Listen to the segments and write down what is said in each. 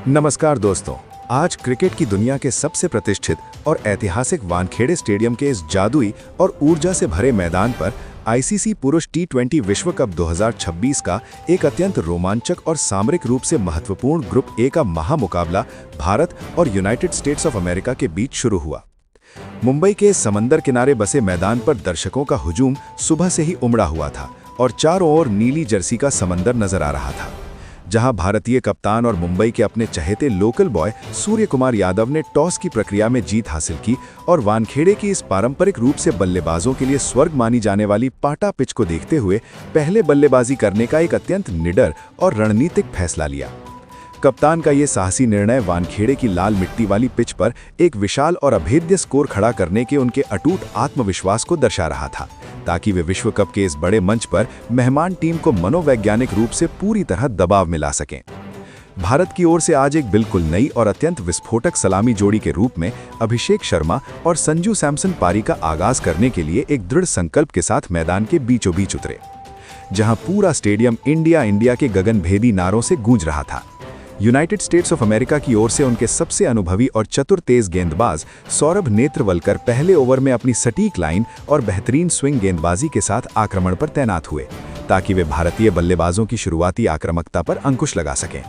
नमस्कार दोस्तों। आज क्रिकेट की दुनिया के सबसे प्रतिष्ठित और ऐतिहासिक वानखेड़े स्टेडियम के इस जादुई और ऊर्जा से भरे मैदान पर आईसीसी पुरुष टी20 विश्व कप 2026 का एक अत्यंत रोमांचक और सामरिक रूप से महत्वपूर्ण ग्रुप ए का महामुकाबला भारत और यूनाइटेड स्टेट्स ऑफ अमेरिका के बीच शुरू हुआ। मुंबई के समंदर किनारे बसे मैदान पर दर्शकों का हुजूम सुबह से ही उमड़ा हुआ था और चारों ओर नीली जर्सी का समंदर नजर आ रहा था। जहां भारतीय कप्तान और मुंबई के अपने चहेते लोकल बॉय सूर्य कुमार यादव ने टॉस की प्रक्रिया में जीत हासिल की और वानखेड़े की इस पारंपरिक रूप से बल्लेबाजों के लिए स्वर्ग मानी जाने वाली पाटा पिच को देखते हुए पहले बल्लेबाजी करने का एक अत्यंत निडर और रणनीतिक फैसला लिया। कप्तान का ये साहसी निर्णय वानखेड़े की लाल मिट्टी वाली पिच पर एक विशाल और अभेद्य स्कोर खड़ा करने के उनके अटूट आत्मविश्वास को दर्शा रहा था, ताकि वे विश्व कप के इस बड़े मंच पर मेहमान टीम को मनोवैज्ञानिक रूप से पूरी तरह दबाव में ला सकें। भारत की ओर से आज एक बिल्कुल नई और अत्यंत विस्फोटक सलामी जोड़ी के रूप में अभिषेक शर्मा और संजू सैमसन पारी का आगाज करने के लिए एक दृढ़ संकल्प के साथ मैदान के बीचों बीच उतरे, जहां पूरा स्टेडियम इंडिया इंडिया के गगनभेदी नारों से गूंज रहा था। यूनाइटेड स्टेट्स ऑफ अमेरिका की ओर से उनके सबसे अनुभवी और चतुर तेज गेंदबाज सौरभ नेत्रवलकर पहले ओवर में अपनी सटीक लाइन और बेहतरीन स्विंग गेंदबाजी के साथ आक्रमण पर तैनात हुए, ताकि वे भारतीय बल्लेबाजों की शुरुआती आक्रामकता पर अंकुश लगा सकें।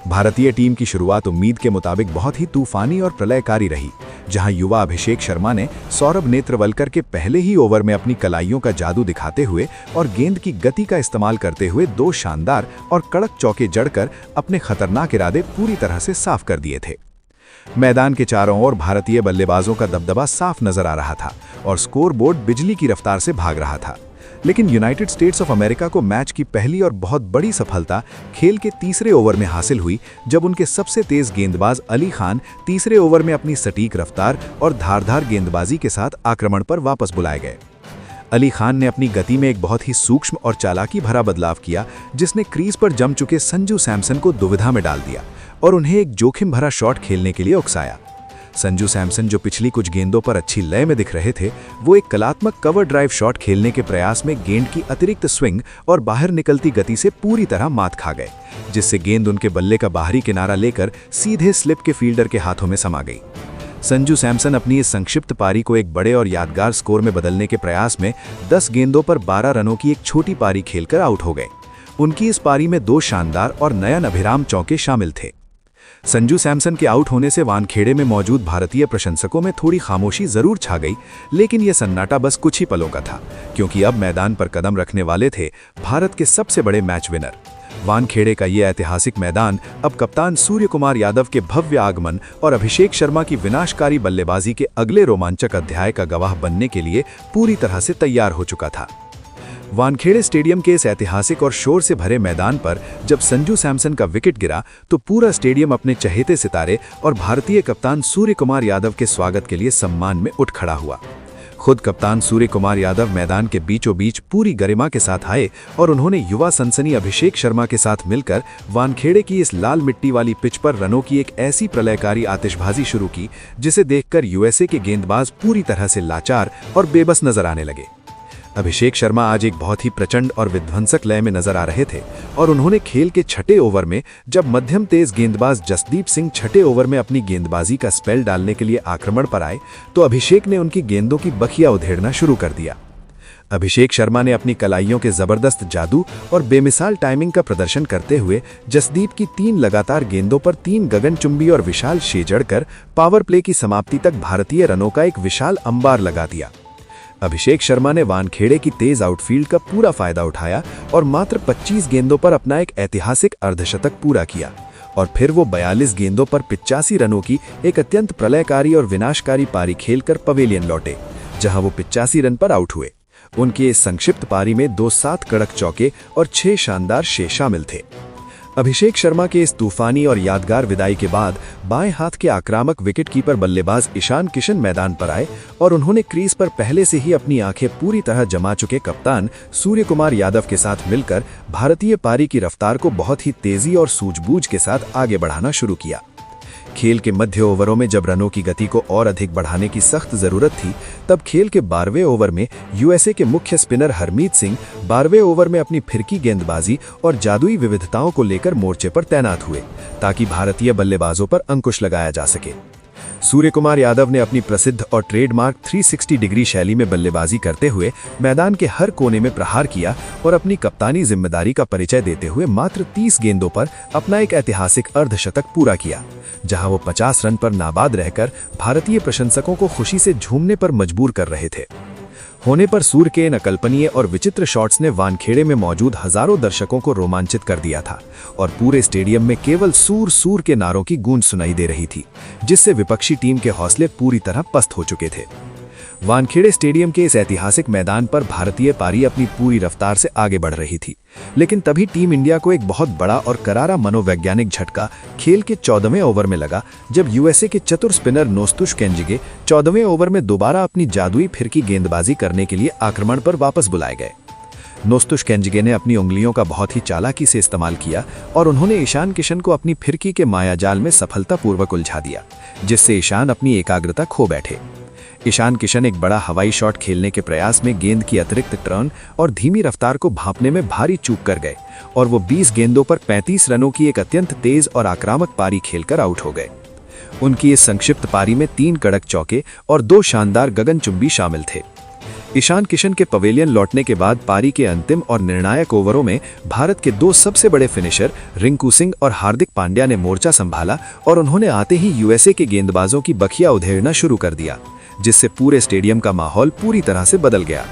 भारतीय टीम की शुरुआत उम्मीद के मुताबिक बहुत ही तूफानी और प्रलयकारी रही, जहां युवा अभिषेक शर्मा ने सौरभ नेत्रवलकर के पहले ही ओवर में अपनी कलाइयों का जादू दिखाते हुए और गेंद की गति का इस्तेमाल करते हुए दो शानदार और कड़क चौके जड़कर अपने खतरनाक इरादे पूरी तरह से साफ कर दिए थे। मैदान के चारों ओर भारतीय बल्लेबाजों का दबदबा साफ नजर आ रहा था और स्कोरबोर्ड बिजली की रफ्तार से भाग रहा था। लेकिन यूनाइटेड स्टेट्स ऑफ अमेरिका को मैच की पहली और बहुत बड़ी सफलता खेल के तीसरे ओवर में हासिल हुई, जब उनके सबसे तेज गेंदबाज अली खान तीसरे ओवर में अपनी सटीक रफ्तार और धारदार गेंदबाजी के साथ आक्रमण पर वापस बुलाए गए। अली खान ने अपनी गति में एक बहुत ही सूक्ष्म और चालाकी भरा बदलाव किया, जिसने क्रीज पर जम चुके संजू सैमसन को दुविधा में डाल दिया और उन्हें एक जोखिम भरा शॉट खेलने के लिए उकसाया। संजू सैमसन, जो पिछली कुछ गेंदों पर अच्छी लय में दिख रहे थे, वो एक कलात्मक कवर ड्राइव शॉट खेलने के प्रयास में गेंद की अतिरिक्त स्विंग और बाहर निकलती गति से पूरी तरह मात खा गए, जिससे गेंद उनके बल्ले का बाहरी किनारा लेकर सीधे स्लिप के फील्डर के हाथों में समा गई। संजू सैमसन अपनी इस संक्षिप्त पारी को एक बड़े और यादगार स्कोर में बदलने के प्रयास में 10 गेंदों पर 12 रनों की एक छोटी पारी खेलकर आउट हो गए। उनकी इस पारी में 2 शानदार और नयन अभिराम चौके शामिल थे। संजू सैमसन के आउट होने से वानखेड़े में मौजूद भारतीय प्रशंसकों में थोड़ी खामोशी जरूर छा गई, लेकिन यह सन्नाटा बस कुछ ही पलों का था, क्योंकि अब मैदान पर कदम रखने वाले थे भारत के सबसे बड़े मैच विनर। वानखेड़े का यह ऐतिहासिक मैदान अब कप्तान सूर्य कुमार यादव के भव्य आगमन और अभिषेक शर्मा की विनाशकारी बल्लेबाजी के अगले रोमांचक अध्याय का गवाह बनने के लिए पूरी तरह से तैयार हो चुका था। वानखेड़े स्टेडियम के इस ऐतिहासिक और शोर से भरे मैदान पर जब संजू सैमसन का विकेट गिरा, तो पूरा स्टेडियम अपने चहेते सितारे और भारतीय कप्तान सूर्य कुमार यादव के स्वागत के लिए सम्मान में उठ खड़ा हुआ। खुद कप्तान सूर्य कुमार यादव मैदान के बीचों बीच पूरी गरिमा के साथ आए और उन्होंने युवा सनसनी अभिषेक शर्मा के साथ मिलकर वानखेड़े की इस लाल मिट्टी वाली पिच पर रनों की एक ऐसी प्रलयकारी आतिशबाजी शुरू की, जिसे देखकर यूएसए के गेंदबाज पूरी तरह से लाचार और बेबस नजर आने लगे। अभिषेक शर्मा आज एक बहुत ही प्रचंड और विध्वंसक लय में नजर आ रहे थे और उन्होंने खेल के छठे ओवर में, जब मध्यम तेज गेंदबाज जसदीप सिंह छठे ओवर में अपनी गेंदबाजी का स्पेल डालने के लिए आक्रमण पर आए, तो अभिषेक ने उनकी गेंदों की बखिया उधेड़ना शुरू कर दिया। अभिषेक शर्मा ने अपनी कलाइयों के जबरदस्त जादू और बेमिसाल टाइमिंग का प्रदर्शन करते हुए जसदीप की 3 लगातार गेंदों पर 3 गगनचुंबी और विशाल शे जड़कर पावर प्ले की समाप्ति तक भारतीय रनों का एक विशाल अंबार लगा दिया। अभिषेक शर्मा ने वानखेड़े की तेज आउटफील्ड का पूरा फायदा उठाया और मात्र 25 गेंदों पर अपना एक ऐतिहासिक अर्धशतक पूरा किया, और फिर वो 42 गेंदों पर 85 रनों की एक अत्यंत प्रलयकारी और विनाशकारी पारी खेलकर पवेलियन लौटे, जहां वो 85 रन पर आउट हुए। उनकी इस संक्षिप्त पारी में 2 7 कड़क चौके और 6 शानदार शे शामिल थे। अभिषेक शर्मा के इस तूफानी और यादगार विदाई के बाद बाएं हाथ के आक्रामक विकेटकीपर बल्लेबाज ईशान किशन मैदान पर आए और उन्होंने क्रीज पर पहले से ही अपनी आंखें पूरी तरह जमा चुके कप्तान सूर्य कुमार यादव के साथ मिलकर भारतीय पारी की रफ्तार को बहुत ही तेजी और सूझबूझ के साथ आगे बढ़ाना शुरू किया। खेल के मध्य ओवरों में जब रनों की गति को और अधिक बढ़ाने की सख्त जरूरत थी, तब खेल के 12वें ओवर में यूएसए के मुख्य स्पिनर हरमीत सिंह 12वें ओवर में अपनी फिरकी गेंदबाजी और जादुई विविधताओं को लेकर मोर्चे पर तैनात हुए, ताकि भारतीय बल्लेबाजों पर अंकुश लगाया जा सके। सूर्यकुमार यादव ने अपनी प्रसिद्ध और ट्रेडमार्क 360 डिग्री शैली में बल्लेबाजी करते हुए मैदान के हर कोने में प्रहार किया और अपनी कप्तानी जिम्मेदारी का परिचय देते हुए मात्र 30 गेंदों पर अपना एक ऐतिहासिक अर्धशतक पूरा किया, जहां वो 50 रन पर नाबाद रहकर भारतीय प्रशंसकों को खुशी से झूमने पर मजबूर कर रहे थे। होने पर सूर्य के इन अकल्पनीय और विचित्र शॉट्स ने वानखेड़े में मौजूद हजारों दर्शकों को रोमांचित कर दिया था और पूरे स्टेडियम में केवल सूर सूर के नारों की गूंज सुनाई दे रही थी, जिससे विपक्षी टीम के हौसले पूरी तरह पस्त हो चुके थे। वानखेड़े स्टेडियम के इस ऐतिहासिक मैदान पर भारतीय पारी अपनी पूरी रफ्तार से आगे बढ़ रही थी, लेकिन तभी टीम इंडिया को एक बहुत बड़ा और करारा मनोवैज्ञानिक झटका खेल के 14वें ओवर में लगा, जब यूएसए के चतुर स्पिनर नोस्तुश केंजिगे 14वें ओवर में दोबारा अपनी जादुई फिरकी गेंदबाजी करने के लिए आक्रमण पर वापस बुलाए गए। नोस्तुश केंजिगे ने अपनी उंगलियों का बहुत ही चालाकी से इस्तेमाल किया और उन्होंने ईशान किशन को अपनी फिरकी के मायाजाल में सफलतापूर्वक उलझा दिया, जिससे ईशान अपनी एकाग्रता खो बैठे। ईशान किशन एक बड़ा हवाई शॉट खेलने के प्रयास में गेंद की अतिरिक्त टर्न और धीमी रफ्तार को भांपने में भारी चूक कर गए और वो 20 गेंदों पर 35 रनों की एक अत्यंत तेज और आक्रामक पारी खेलकर आउट हो गए। उनकी इस संक्षिप्त पारी में 3 कड़क चौके और 2 शानदार गगनचुंबी शामिल थे। ईशान किशन के पवेलियन लौटने के बाद पारी के अंतिम और निर्णायक ओवरों में भारत के 2 सबसे बड़े फिनिशर रिंकू सिंह और हार्दिक पांड्या ने मोर्चा संभाला और उन्होंने आते ही यूएसए के गेंदबाजों की बखिया उधेड़ना शुरू कर दिया, जिससे पूरे स्टेडियम का माहौल पूरी तरह से बदल गया।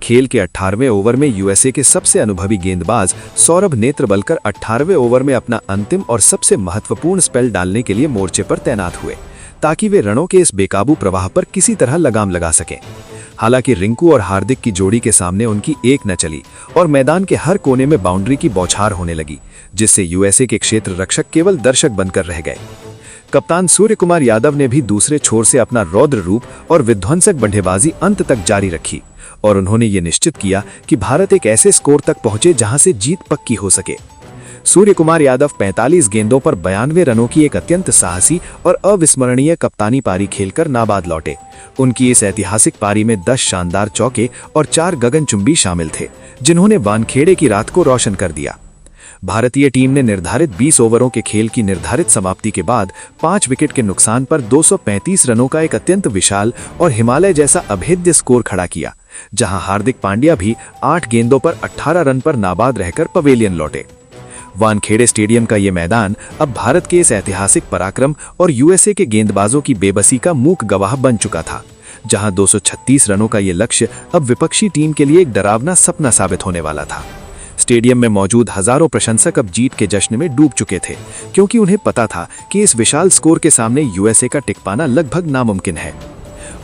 खेल के 18वें ओवर में यूएसए के सबसे अनुभवी गेंदबाज सौरभ नेत्रबलकर 18वें ओवर में अपना अंतिम और सबसे महत्वपूर्ण स्पेल डालने के लिए मोर्चे पर तैनात हुए, ताकि वे रनों के इस बेकाबू प्रवाह पर किसी तरह लगाम लगा सकें। हालांकि रिंकू और हार्दिक की जोड़ी के सामने उनकी एक न चली और मैदान के हर कोने में बाउंड्री की बौछार होने लगी, जिससे यूएसए के क्षेत्र रक्षक केवल दर्शक बनकर रह गए। कप्तान सूर्यकुमार यादव ने भी दूसरे छोर से अपना रौद्र रूप और विध्वंसक बल्लेबाजी अंत तक जारी रखी और उन्होंने ये निश्चित किया कि भारत एक ऐसे स्कोर तक पहुंचे जहां से जीत पक्की हो सके। सूर्यकुमार यादव 45 गेंदों पर 92 रनों की एक अत्यंत साहसी और अविस्मरणीय कप्तानी पारी खेलकर नाबाद लौटे। उनकी इस ऐतिहासिक पारी में 10 शानदार चौके और 4 गगनचुंबी शामिल थे, जिन्होंने वानखेड़े की रात को रोशन कर दिया। भारतीय टीम ने निर्धारित 20 ओवरों के खेल की निर्धारित समाप्ति के बाद 5 विकेट के नुकसान पर 235 रनों का एक अत्यंत विशाल और हिमालय जैसा अभेद्य स्कोर खड़ा किया, जहां हार्दिक पांड्या भी 8 गेंदों पर 18 रन पर नाबाद रहकर पवेलियन लौटे। वानखेड़े स्टेडियम का ये मैदान अब भारत के इस ऐतिहासिक पराक्रम और यूएसए के गेंदबाजों की बेबसी का मूक गवाह बन चुका था, जहां 236 रनों का ये लक्ष्य अब विपक्षी टीम के लिए एक डरावना सपना साबित होने वाला था। स्टेडियम में मौजूद हजारों प्रशंसक अब जीत के जश्न में डूब चुके थे, क्योंकि उन्हें पता था कि इस विशाल स्कोर के सामने यूएसए का टिक पाना लगभग नामुमकिन है।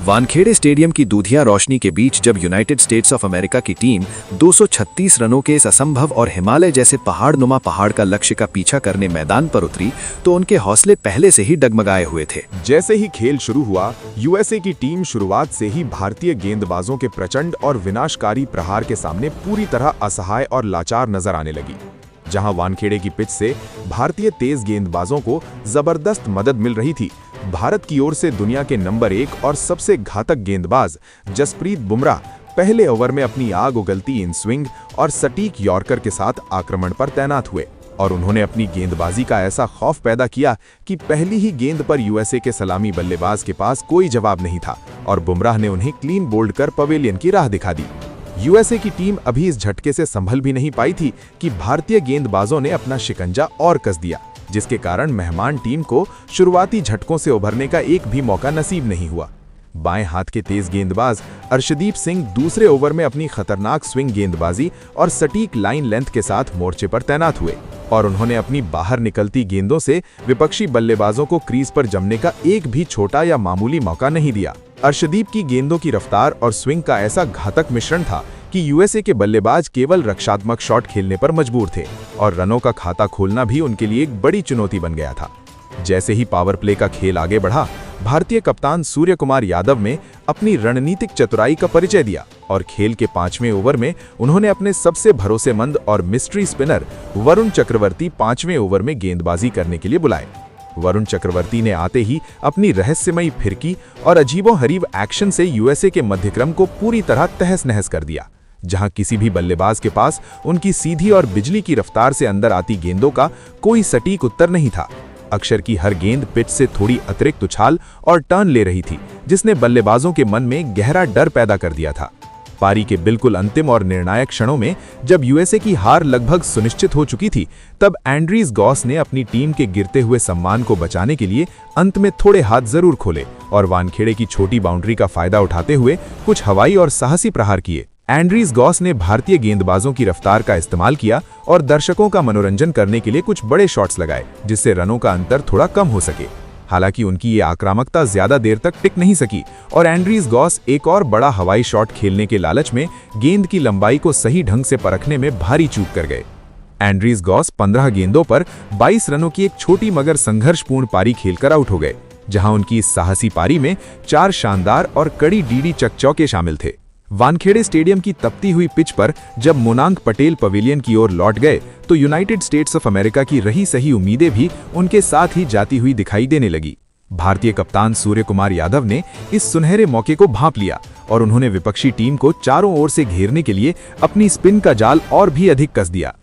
वानखेड़े स्टेडियम की दूधिया रोशनी के बीच जब यूनाइटेड स्टेट्स ऑफ अमेरिका की टीम 236 रनों के इस असंभव और हिमालय जैसे पहाड़नुमा पहाड़ का लक्ष्य का पीछा करने मैदान पर उतरी, तो उनके हौसले पहले से ही डगमगाए हुए थे। जैसे ही खेल शुरू हुआ, यूएसए की टीम शुरुआत से ही भारतीय गेंदबाजों के प्रचंड और विनाशकारी प्रहार के सामने पूरी तरह असहाय और लाचार नजर आने लगी। जहां वानखेड़े की पिच से भारतीय तेज गेंदबाजों को जबरदस्त मदद मिल रही थी, भारत की ओर से दुनिया के नंबर 1 और सबसे घातक गेंदबाज जसप्रीत बुमराह पहले ओवर में अपनी आग उगलती इन स्विंग और सटीक यॉर्कर के साथ आक्रमण पर तैनात हुए और उन्होंने अपनी गेंदबाजी का ऐसा खौफ पैदा किया कि पहली ही गेंद पर यूएसए के सलामी बल्लेबाज के पास कोई जवाब नहीं था और बुमराह ने उन्हें क्लीन बोल्ड कर पवेलियन की राह दिखा दी। यूएसए की टीम अभी इस झटके से संभल भी नहीं पाई थी कि भारतीय गेंदबाजों ने अपना शिकंजा और कस दिया, जिसके कारण मेहमान टीम को शुरुआती झटकों से उभरने का एक भी मौका नसीब नहीं हुआ। बाएं हाथ के तेज गेंदबाज अर्शदीप सिंह दूसरे ओवर में अपनी खतरनाक स्विंग गेंदबाजी और सटीक लाइन लेंथ के साथ मोर्चे पर तैनात हुए और उन्होंने अपनी बाहर निकलती गेंदों से विपक्षी बल्लेबाजों को क्रीज पर जमने का एक भी छोटा या मामूली मौका नहीं दिया। अर्शदीप की गेंदों की रफ्तार और स्विंग का ऐसा घातक मिश्रण था कि यूएसए के बल्लेबाज केवल रक्षात्मक शॉट खेलने पर मजबूर थे और रनों का खाता खोलना भी उनके लिए एक बड़ी चुनौती बन गया था। जैसे ही पावर प्ले का खेल आगे बढ़ा, भारतीय कप्तान सूर्यकुमार यादव ने अपनी रणनीतिक चतुराई का परिचय दिया और खेल के 5वें ओवर में उन्होंने अपने सबसे भरोसेमंद और मिस्ट्री स्पिनर वरुण चक्रवर्ती 5वें ओवर में गेंदबाजी करने के लिए बुलाए। वरुण चक्रवर्ती ने आते ही अपनी रहस्यमयी फिरकी और अजीबोगरीब एक्शन से यूएसए के मध्यक्रम को पूरी तरह तहस-नहस कर दिया। जहां किसी भी बल्लेबाज के पास उनकी सीधी और बिजली की रफ्तार से अंदर आती गेंदों का कोई सटीक उत्तर नहीं था। अक्षर की हर गेंद पिच से थोड़ी अतिरिक्त उछाल और टर्न ले रही थी, जिसने बल्लेबाजों के मन में गहरा डर पैदा कर दिया था। पारी के बिल्कुल अंतिम और निर्णायक क्षणों में जब यूएसए की हार लगभग सुनिश्चित हो चुकी थी, तब एंड्रीज गॉस ने अपनी टीम के गिरते हुए सम्मान को बचाने के लिए अंत में थोड़े हाथ जरूर खोले और वानखेड़े की छोटी बाउंड्री का फायदा उठाते हुए कुछ हवाई और साहसी प्रहार किए। एंड्रीज गॉस ने भारतीय गेंदबाजों की रफ्तार का इस्तेमाल किया और दर्शकों का मनोरंजन करने के लिए कुछ बड़े शॉट्स लगाए, जिससे रनों का अंतर थोड़ा कम हो सके। हालांकि उनकी ये आक्रामकता ज्यादा देर तक टिक नहीं सकी और एंड्रीज गॉस एक और बड़ा हवाई शॉट खेलने के लालच में गेंद की लंबाई को सही ढंग से परखने में भारी चूक कर गए। एंड्रीज गॉस 15 गेंदों पर 22 रनों की एक छोटी मगर संघर्षपूर्ण पारी खेलकर आउट हो गए, जहां उनकी इस साहसी पारी में 4 शानदार और कड़ी डीडी चकचौके शामिल थे। वानखेड़े स्टेडियम की तपती हुई पिच पर जब मोनांक पटेल पवेलियन की ओर लौट गए तो यूनाइटेड स्टेट्स ऑफ अमेरिका की रही सही उम्मीदें भी उनके साथ ही जाती हुई दिखाई देने लगी। भारतीय कप्तान सूर्यकुमार यादव ने इस सुनहरे मौके को भांप लिया और उन्होंने विपक्षी टीम को चारों ओर से घेरने के लिए अपनी स्पिन का जाल और भी अधिक कस दिया।